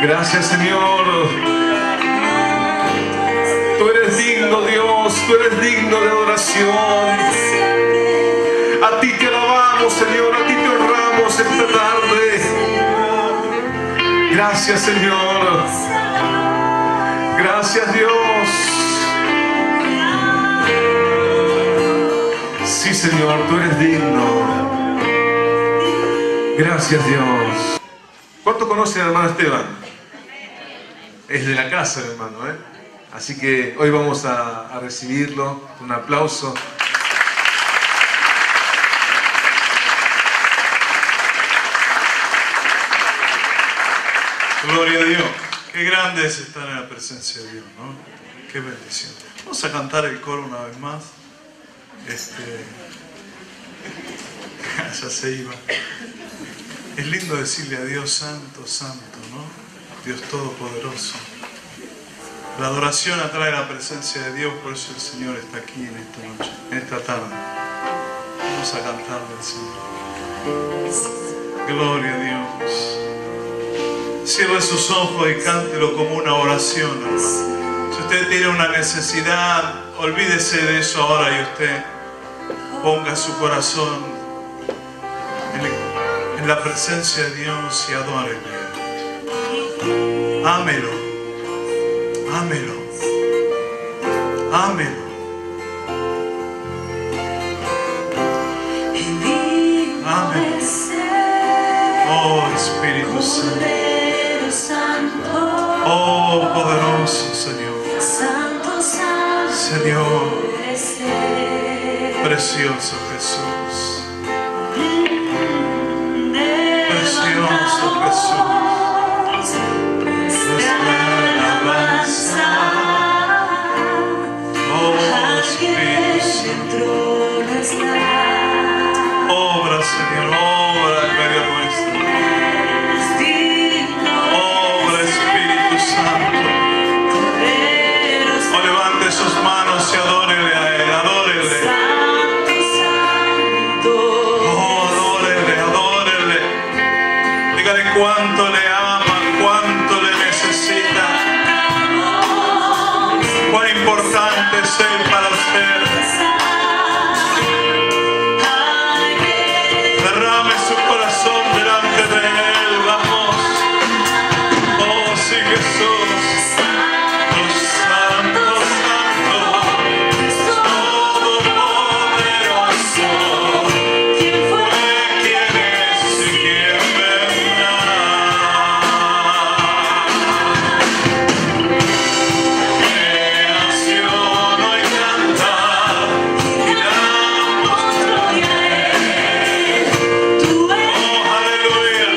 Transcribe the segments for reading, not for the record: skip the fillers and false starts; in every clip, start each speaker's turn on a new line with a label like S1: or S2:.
S1: Gracias, Señor. Tú eres digno, Dios. Tú eres digno de adoración. A ti te alabamos, Señor. A ti te honramos esta tarde. Gracias, Señor. Gracias, Dios. Sí, Señor, tú eres digno. Gracias, Dios. ¿Cuánto conocen al hermano Esteban? Es de la casa, hermano, ¿eh? Así que hoy vamos a recibirlo. Un aplauso.
S2: Gloria a Dios. Qué grande es estar en la presencia de Dios, ¿no? Qué bendición. Vamos a cantar el coro una vez más. Ya se iba. Es lindo decirle a Dios santo, santo, ¿no? Dios todopoderoso. La adoración atrae la presencia de Dios, por eso el Señor está aquí en esta noche, en esta tarde. Vamos a cantarle al Señor. Gloria a Dios. Cierre sus ojos y cántelo como una oración, hermano. Si usted tiene una necesidad, olvídese de eso ahora y usted ponga su corazón en la presencia de Dios y adórele. Ámelo. Ámelo. Ámelo. Ámelo. Oh Espíritu Santo. Oh poderoso Señor. Señor. Precioso Jesús. Precioso Jesús. Nuestra alabanza. Oh Espíritu Santo. Obra, Señor, obra en medio nuestro. Obra, Espíritu Santo. Oh, levante sus manos y adórele a Él, adórele. Oh, adórele, adórele. Dígale cuánto le ama, cuánto le necesita. Cuán importante es Él para usted. Derrame su corazón delante de Él, vamos. Oh, sí, Jesús. Oh, Santo, Santo, Todopoderoso. ¿Quién fue? ¿Quién es y quién vendrá? Creación hoy canta y damos gloria a Él. Oh, aleluya.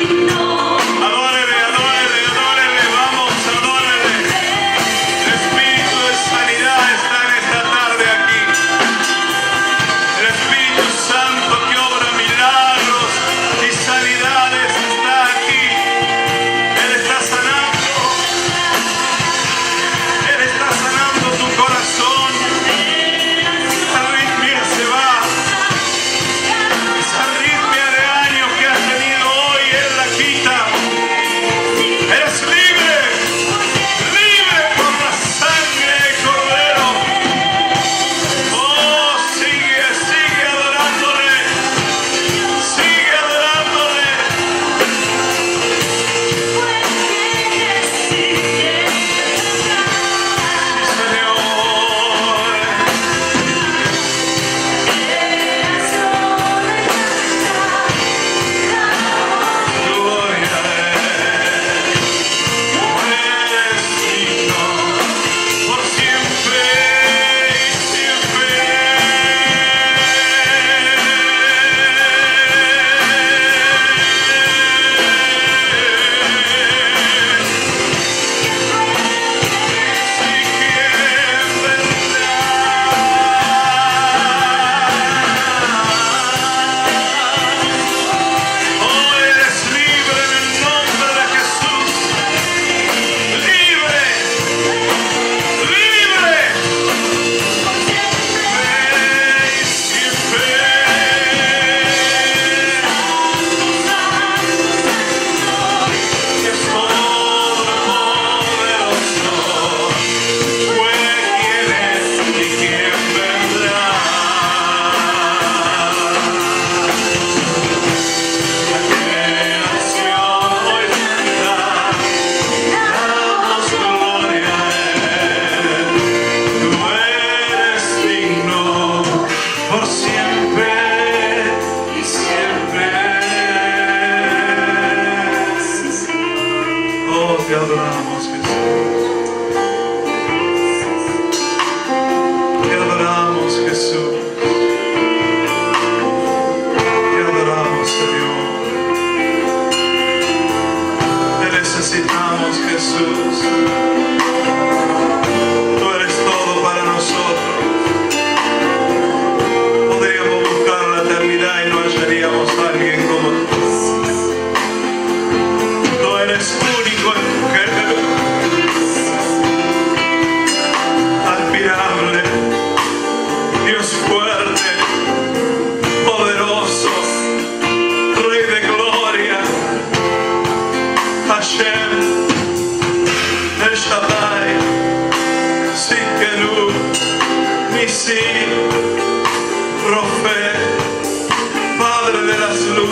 S2: Adórele, adórele, adórele, vamos, adórele. El Espíritu de sanidad está en esta tarde aquí. El Espíritu Santo que obra milagros y sanidades está aquí. Él está sanando. Él está sanando tu corazón. Esa arritmia se va. Esa arritmia de años que has tenido hoy, Él la quita. Eres libre. Libre por la sangre del Cordero. Oh, sigue, sigue adorándole.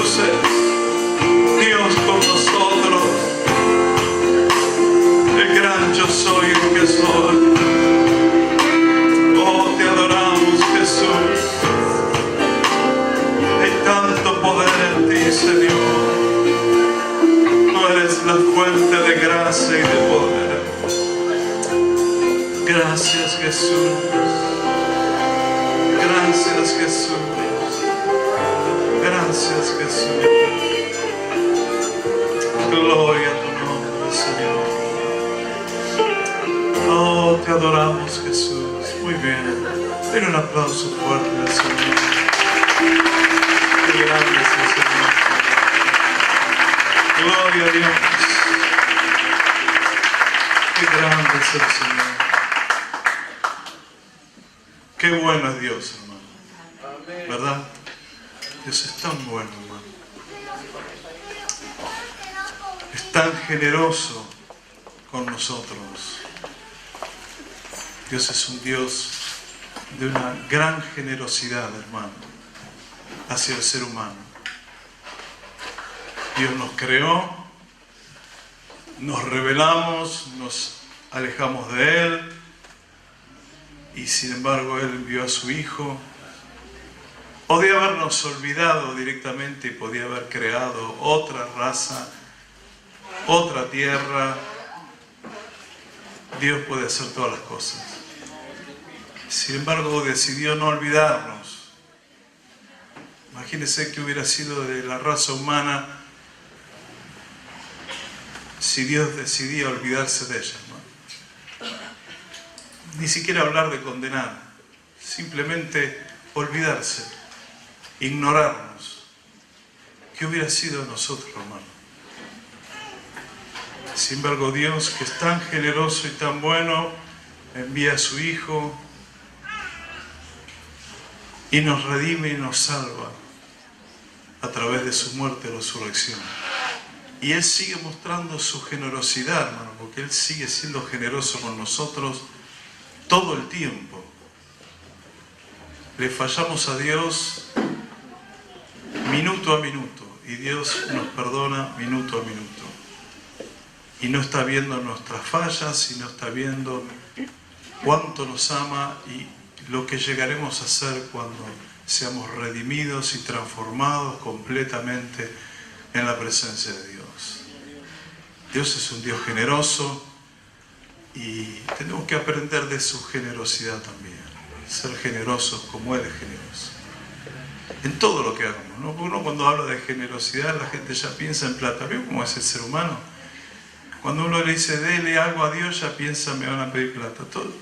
S2: Jesús es Dios con nosotros, el gran yo soy el que soy. Oh, te adoramos, Jesús. Hay tanto poder en ti, Señor. Tú eres la fuente de gracia y de poder. Gracias, Jesús. Gracias, Jesús. Gracias, Jesús. Gloria a tu nombre, Señor. Oh, te adoramos, Jesús. Muy bien. Den un aplauso fuerte al Señor. Qué grande es el Señor. Gloria a Dios. Qué grande es el Señor. Qué bueno es Dios, hermano. ¿Verdad? Dios es tan bueno, hermano. Es tan generoso con nosotros. Dios es un Dios de una gran generosidad, hermano, hacia el ser humano. Dios nos creó, nos rebelamos, nos alejamos de Él, y sin embargo Él envió a su Hijo. Podía habernos olvidado directamente y podía haber creado otra raza, otra tierra. Dios puede hacer todas las cosas. Sin embargo, decidió no olvidarnos. Imagínense que hubiera sido de la raza humana si Dios decidía olvidarse de ella, ¿no? Ni siquiera hablar de condenar, simplemente olvidarse, ignorarnos. ¿Qué hubiera sido de nosotros, hermano? Sin embargo, Dios, que es tan generoso y tan bueno, envía a su Hijo y nos redime y nos salva a través de su muerte y resurrección. Y Él sigue mostrando su generosidad, hermano, porque Él sigue siendo generoso con nosotros todo el tiempo. Le fallamos a Dios minuto a minuto y Dios nos perdona minuto a minuto. Y no está viendo nuestras fallas, y no está viendo cuánto nos ama y lo que llegaremos a ser cuando seamos redimidos y transformados completamente en la presencia de Dios. Dios es un Dios generoso y tenemos que aprender de su generosidad también. Ser generosos como Él es generoso. En todo lo que hagamos, ¿no? Uno cuando habla de generosidad, la gente ya piensa en plata. ¿Veo cómo es el ser humano? Cuando uno le dice, dele algo a Dios, ya piensa, me van a pedir plata. Todo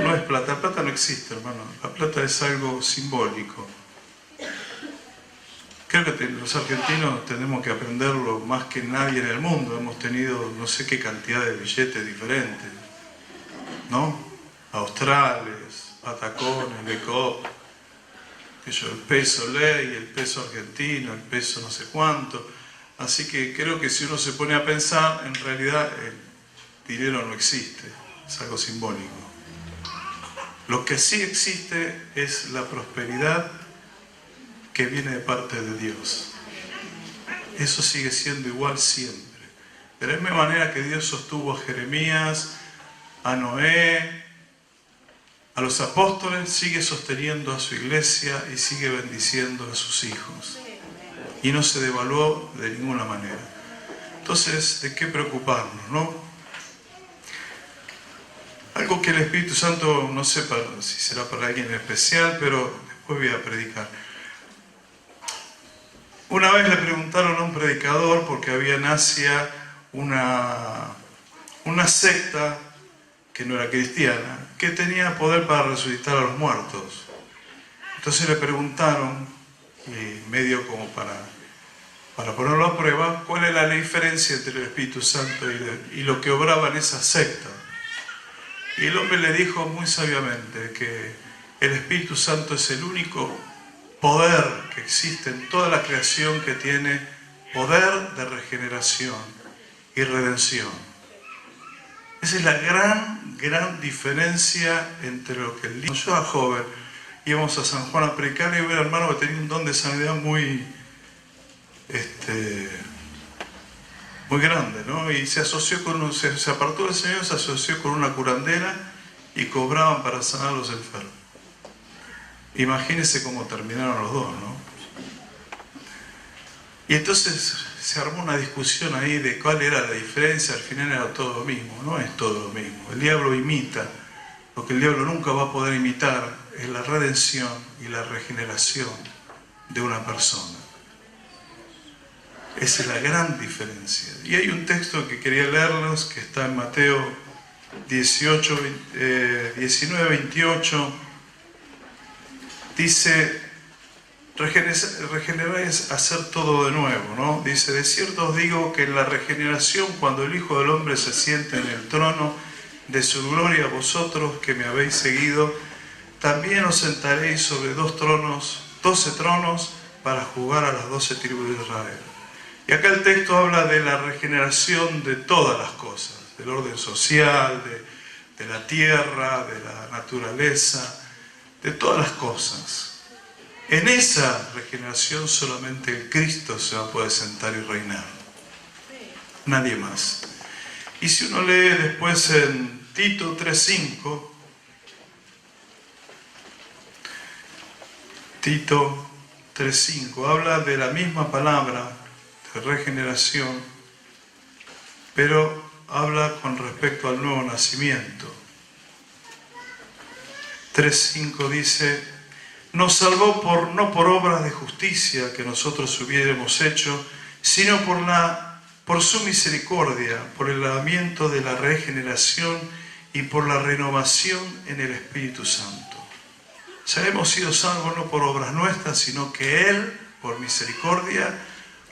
S2: no es plata. La plata no existe, hermano. La plata es algo simbólico. Creo que los argentinos tenemos que aprenderlo más que nadie en el mundo. Hemos tenido no sé qué cantidad de billetes diferentes, ¿no? Australes, patacones, lecop, el peso ley, el peso argentino, el peso no sé cuánto. Así que creo que si uno se pone a pensar, en realidad el dinero no existe, es algo simbólico. Lo que sí existe es la prosperidad que viene de parte de Dios. Eso sigue siendo igual siempre. De la misma manera que Dios sostuvo a Jeremías, a Noé, a los apóstoles, sigue sosteniendo a su iglesia y sigue bendiciendo a sus hijos. Y no se devaluó de ninguna manera. Entonces, ¿de qué preocuparnos, no? Algo que el Espíritu Santo, no sé si será para alguien especial, pero después voy a predicar. Una vez le preguntaron a un predicador, porque había en Asia una secta que no era cristiana, que tenía poder para resucitar a los muertos. Entonces le preguntaron, y medio como para ponerlo a prueba, cuál era la diferencia entre el Espíritu Santo y lo que obraba en esa secta. Y el hombre le dijo muy sabiamente que el Espíritu Santo es el único poder que existe en toda la creación que tiene poder de regeneración y redención. Esa es la gran diferencia entre lo que el día. Yo era joven, íbamos a San Juan a predicar y vi a un hermano que tenía un don de sanidad muy muy grande, ¿no? Y se asoció se apartó del Señor, se asoció con una curandera y cobraban para sanar a los enfermos. Imagínense cómo terminaron los dos, ¿no? Y entonces se armó una discusión ahí de cuál era la diferencia. Al final era todo lo mismo. No es todo lo mismo. El diablo imita. Lo que el diablo nunca va a poder imitar es la redención y la regeneración de una persona. Esa es la gran diferencia. Y hay un texto que quería leerlos, que está en Mateo 19, 28. Dice, regenerar es hacer todo de nuevo, ¿no? Dice, de cierto os digo que en la regeneración, cuando el Hijo del Hombre se siente en el trono de su gloria, vosotros que me habéis seguido, también os sentaréis sobre 12 tronos, para juzgar a las 12 tribus de Israel. Y acá el texto habla de la regeneración de todas las cosas, del orden social, de la tierra, de la naturaleza, de todas las cosas. En esa regeneración solamente el Cristo se va a poder sentar y reinar. Nadie más. Y si uno lee después en Tito 3:5, Tito 3:5 habla de la misma palabra de regeneración, pero habla con respecto al nuevo nacimiento. 3:5 dice, nos salvó no por obras de justicia que nosotros hubiéramos hecho, sino por su misericordia, por el lavamiento de la regeneración y por la renovación en el Espíritu Santo. O sea, hemos sido salvos no por obras nuestras, sino que Él, por misericordia,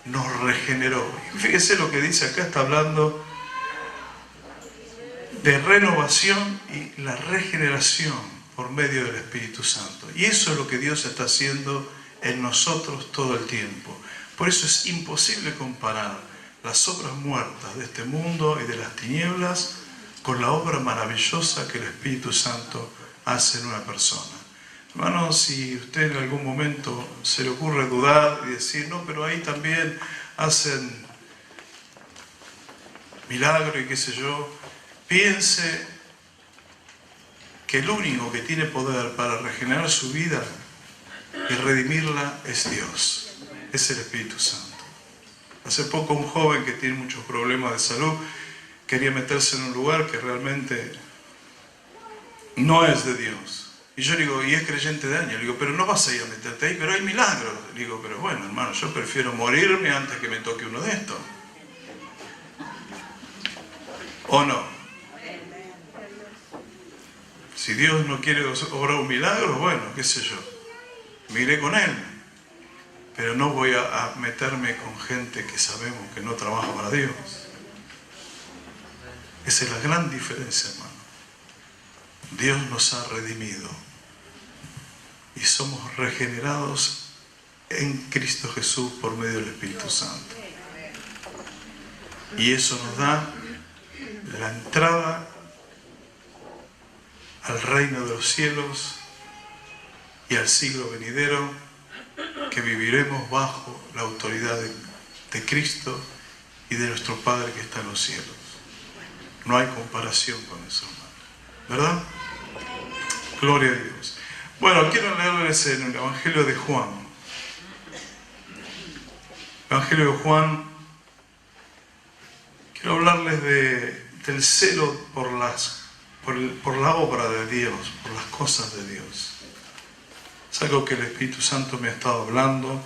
S2: nos regeneró. Y fíjese lo que dice acá, está hablando de renovación y la regeneración por medio del Espíritu Santo. Y eso es lo que Dios está haciendo en nosotros todo el tiempo. Por eso es imposible comparar las obras muertas de este mundo y de las tinieblas con la obra maravillosa que el Espíritu Santo hace en una persona. Hermano, si usted en algún momento se le ocurre dudar y decir, no, pero ahí también hacen milagro y qué sé yo, piense que el único que tiene poder para regenerar su vida y redimirla es Dios, es el Espíritu Santo. Hace poco un joven que tiene muchos problemas de salud quería meterse en un lugar que realmente no es de Dios. Y yo le digo, y es creyente de años, le digo, pero no vas a ir a meterte ahí, pero hay milagros. Le digo, pero bueno, hermano, yo prefiero morirme antes que me toque uno de estos. ¿O no? Si Dios no quiere obrar un milagro, bueno, qué sé yo, me iré con Él. Pero no voy a meterme con gente que sabemos que no trabaja para Dios. Esa es la gran diferencia, hermano. Dios nos ha redimido y somos regenerados en Cristo Jesús por medio del Espíritu Santo. Y eso nos da la entrada al reino de los cielos y al siglo venidero, que viviremos bajo la autoridad de Cristo y de nuestro Padre que está en los cielos. No hay comparación con eso, hermano. ¿Verdad? Gloria a Dios. Bueno, quiero leerles en el Evangelio de Juan. Evangelio de Juan. Quiero hablarles del celo por la obra de Dios, por las cosas de Dios. Es algo que el Espíritu Santo me ha estado hablando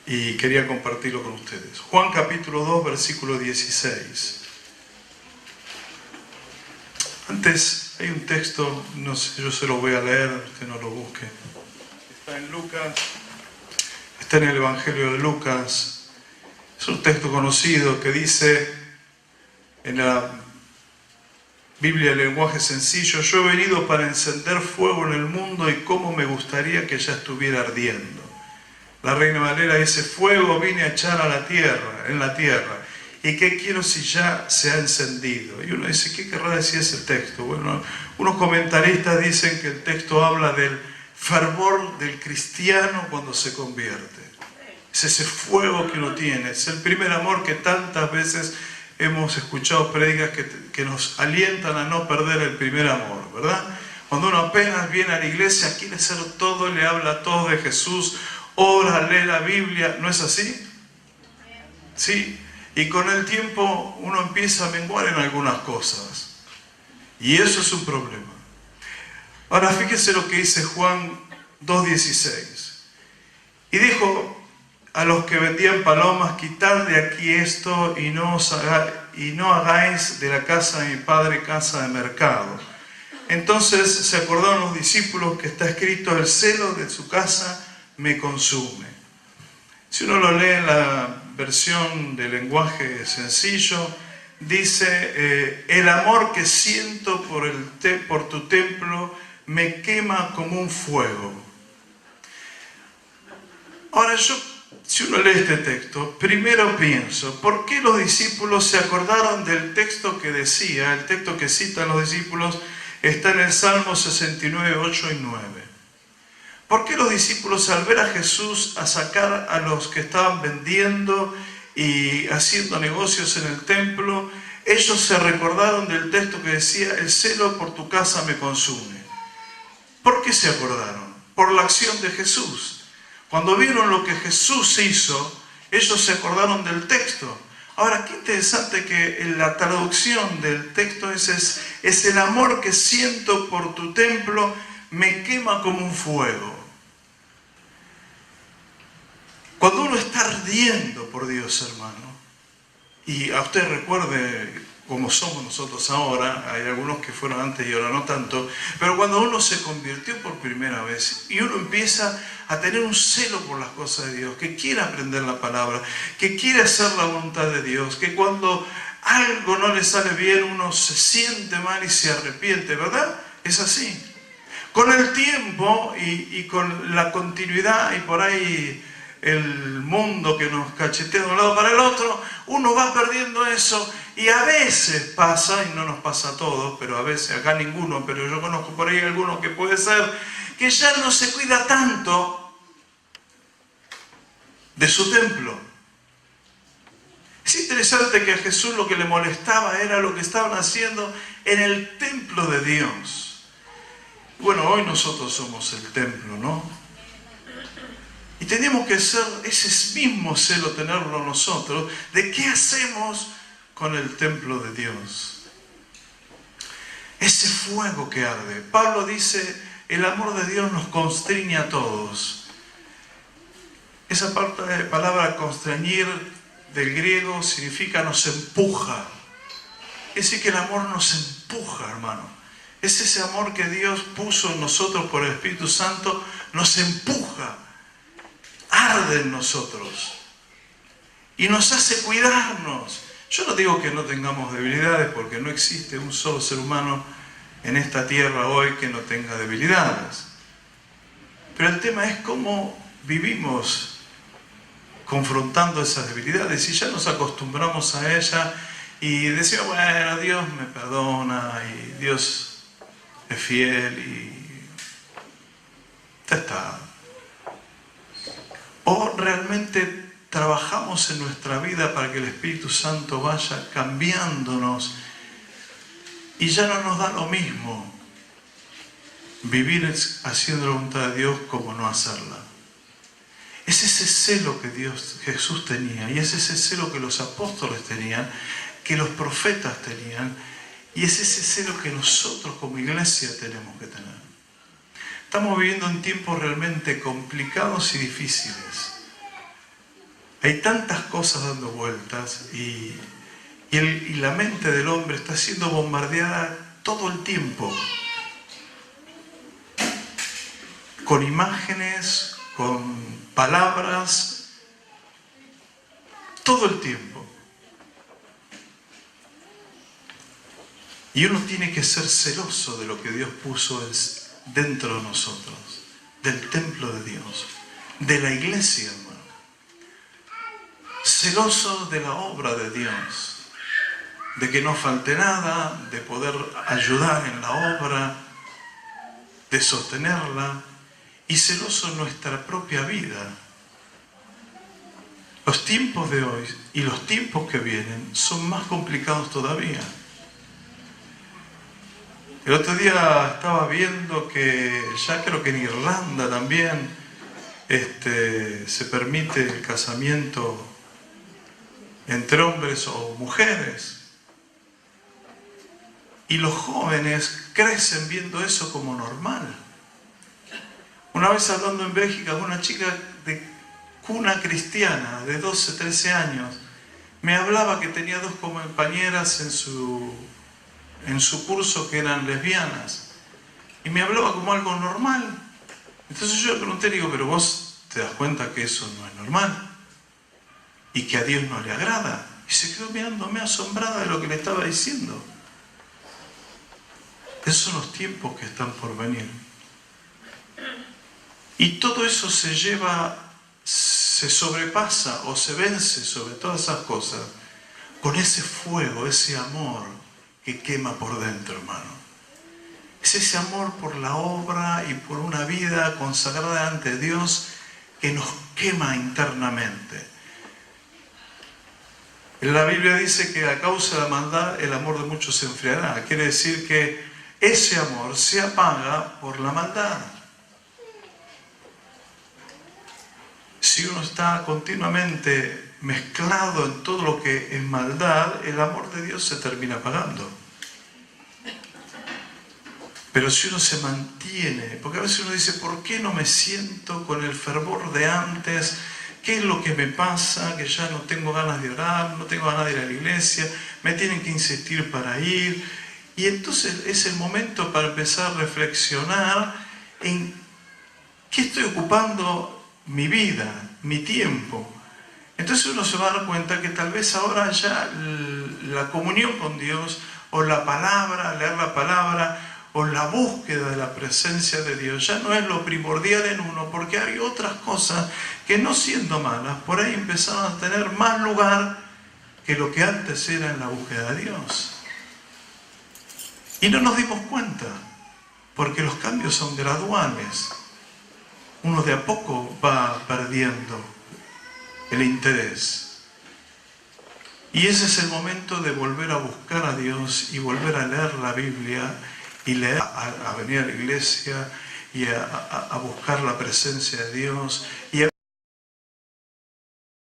S2: y quería compartirlo con ustedes. Juan capítulo 2, versículo 16. Antes hay un texto, no sé, yo se lo voy a leer, usted no lo busque. Está en Lucas, está en el Evangelio de Lucas. Es un texto conocido que dice en la Biblia de lenguaje sencillo: yo he venido para encender fuego en el mundo y cómo me gustaría que ya estuviera ardiendo. La Reina Valera dice: fuego vine a echar a la tierra, en la tierra. ¿Y qué quiero si ya se ha encendido? Y uno dice, ¿qué querrá decir ese texto? Bueno, unos comentaristas dicen que el texto habla del fervor del cristiano cuando se convierte. Es ese fuego que uno tiene. Es el primer amor que tantas veces hemos escuchado prédicas que nos alientan a no perder el primer amor, ¿verdad? Cuando uno apenas viene a la iglesia, quiere ser todo, le habla a todos de Jesús, ora, lee la Biblia, ¿no es así? Sí. Y con el tiempo uno empieza a menguar en algunas cosas. Y eso es un problema. Ahora fíjese lo que dice Juan 2:16. Y dijo a los que vendían palomas: quitad de aquí esto y no hagáis de la casa de mi padre casa de mercado. Entonces se acordaron los discípulos que está escrito: el celo de su casa me consume. Si uno lo lee en la versión de lenguaje sencillo, dice: el amor que siento por tu templo me quema como un fuego. Ahora si uno lee este texto, primero pienso, ¿por qué los discípulos se acordaron del texto que decía? El texto que citan los discípulos está en el Salmo 69, 8 y 9. ¿Por qué los discípulos, al ver a Jesús a sacar a los que estaban vendiendo y haciendo negocios en el templo, ellos se recordaron del texto que decía: el celo por tu casa me consume? ¿Por qué se acordaron? Por la acción de Jesús. Cuando vieron lo que Jesús hizo, ellos se acordaron del texto. Ahora, qué interesante que en la traducción del texto es el amor que siento por tu templo me quema como un fuego. Cuando uno está ardiendo por Dios, hermano, y a usted recuerde cómo somos nosotros ahora, hay algunos que fueron antes y ahora no tanto, pero cuando uno se convirtió por primera vez y uno empieza a tener un celo por las cosas de Dios, que quiere aprender la palabra, que quiere hacer la voluntad de Dios, que cuando algo no le sale bien uno se siente mal y se arrepiente, ¿verdad? Es así. Con el tiempo y con la continuidad y por ahí el mundo que nos cachetea de un lado para el otro, uno va perdiendo eso. Y a veces pasa, y no nos pasa a todos, pero a veces, acá ninguno, pero yo conozco por ahí alguno que puede ser, que ya no se cuida tanto de su templo. Es interesante que a Jesús lo que le molestaba era lo que estaban haciendo en el templo de Dios. Bueno, hoy nosotros somos el templo, ¿no? Y tenemos que ser ese mismo celo, tenerlo nosotros, de qué hacemos con el templo de Dios. Ese fuego que arde. Pablo dice: el amor de Dios nos constriñe a todos. Esa palabra constreñir del griego significa nos empuja. Es decir, que el amor nos empuja, hermano. Es ese amor que Dios puso en nosotros por el Espíritu Santo, nos empuja, arde en nosotros y nos hace cuidarnos. Yo no digo que no tengamos debilidades, porque no existe un solo ser humano en esta tierra hoy que no tenga debilidades. Pero el tema es cómo vivimos confrontando esas debilidades, y ya nos acostumbramos a ellas y decimos: bueno, Dios me perdona y Dios es fiel y ya está. O realmente trabajamos en nuestra vida para que el Espíritu Santo vaya cambiándonos y ya no nos da lo mismo vivir haciendo la voluntad de Dios como no hacerla. Es ese celo que Jesús tenía, y es ese celo que los apóstoles tenían, que los profetas tenían, y es ese celo que nosotros como iglesia tenemos que tener. Estamos viviendo en tiempos realmente complicados y difíciles. Hay tantas cosas dando vueltas y la mente del hombre está siendo bombardeada todo el tiempo. Con imágenes, con palabras, todo el tiempo. Y uno tiene que ser celoso de lo que Dios puso dentro de nosotros, del templo de Dios, de la iglesia, hermano. Celoso de la obra de Dios, de que no falte nada, de poder ayudar en la obra, de sostenerla, y celoso en nuestra propia vida, Los tiempos de hoy y los tiempos que vienen son más complicados todavía. El otro día estaba viendo que ya creo que en Irlanda también se permite el casamiento entre hombres o mujeres. Y los jóvenes crecen viendo eso como normal. Una vez hablando en Bélgica con una chica de cuna cristiana de 12, 13 años, me hablaba que tenía 2 compañeras en su curso que eran lesbianas. Y me hablaba como algo normal. Entonces yo le pregunté, le digo, pero vos te das cuenta que eso no es normal y que a Dios no le agrada. Y se quedó mirándome asombrada de lo que le estaba diciendo. Esos son los tiempos que están por venir. Y todo eso se sobrepasa o se vence sobre todas esas cosas con ese fuego, ese amor que quema por dentro, hermano. Es ese amor por la obra y por una vida consagrada ante Dios que nos quema internamente. La Biblia dice que a causa de la maldad el amor de muchos se enfriará. Quiere decir que ese amor se apaga por la maldad. Si uno está continuamente mezclado en todo lo que es maldad, el amor de Dios se termina apagando. Pero si uno se mantiene, porque a veces uno dice, ¿por qué no me siento con el fervor de antes? ¿Qué es lo que me pasa? Que ya no tengo ganas de orar, no tengo ganas de ir a la iglesia, me tienen que insistir para ir. Y entonces es el momento para empezar a reflexionar en qué estoy ocupando mi vida, mi tiempo. Entonces uno se va a dar cuenta que tal vez ahora ya la comunión con Dios, o la palabra, leer la palabra, o la búsqueda de la presencia de Dios, ya no es lo primordial en uno, porque hay otras cosas que, no siendo malas, por ahí empezaron a tener más lugar que lo que antes era en la búsqueda de Dios. Y no nos dimos cuenta, porque los cambios son graduales. Uno de a poco va perdiendo el interés. Y ese es el momento de volver a buscar a Dios y volver a leer la Biblia y leer, a venir a la iglesia y a buscar la presencia de Dios y a